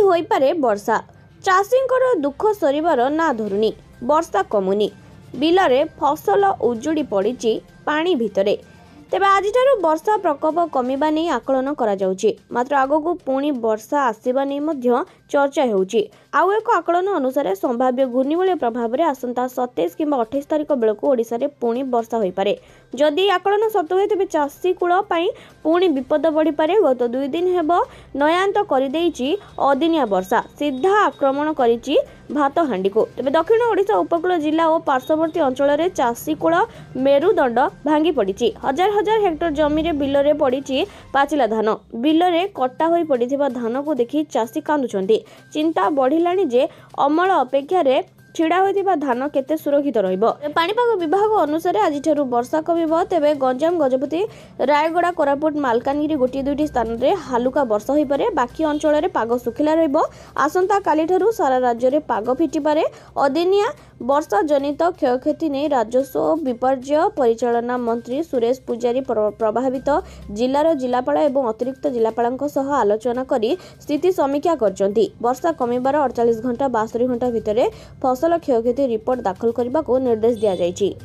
होइपारे वर्षा चाषींकर दुख सरिबार ना धरुनी वर्षा कमुनी बिलरे फसल उजुड़ी पड़ी पानी भितरे तेबे आजिठारु वर्षा प्रकोप कमिबा नहीं आकलन करा जाउची मात्र आगो पुणी वर्षा आसीबा नहीं मध्य चर्चा हेउची। आउ एक आकलन अनुसार संभाव्य घूर्णिबलय प्रभाव में आसंता 27 कि 28 तारिख बेलू ओडिशा रे पुणी वर्षा होई पारे। जदि आकलन सत्य हुए तेबे चाषी कूल पई पुणी विपद बढ़ी पारे। गत 2 दिन हेबो नयांत करि देइची अदिनिया वर्षा सीधा आक्रमण करिची भात हांडी को। तेबे दक्षिण ओडिशा उपकूल जिला और पार्श्ववर्ती अंचल रे चाषी कूल मेरुदंड भांगी पड़िची। हजार हजार हेक्टर जमी रे बिल रे पड़िची पाचिला धान। बिल रे कटा होई पड़िथिबा धान को देखि चाषी कांदुचंती। चिंता बढ़िलानी जे अमल अपेक्षा रे छिड़ा होइथिबा धान केते सुरक्षित रहिबो। पाणीपाग विभाग अनुसार आजिठारु वर्षा कमिबो। तेबे गंजाम गजपति रायगड़ा कोरापुट मालकानगिरी गोटी दुईटी स्थान रे हालुका वर्षा होई पारे। बाकी अंचल रे पाग सुखिला रहिबो। आसंता काली ठारु सारा राज्य रे पाग फिटी पारे। अदिनिया वर्षा जनित क्षयक्षति नहीं राजस्व और विपर्य परिचालना मंत्री सुरेश पुजारी प्रभावित जिलार जिलापाल एवं अतिरिक्त जिलापाल सह आलोचना करी स्थिति समीक्षा करछंती। वर्षा कमिबार 48 घंटा 62 घंटा भितर फसल क्षयक्षति रिपोर्ट दाखल करने को निर्देश दिया जायछि।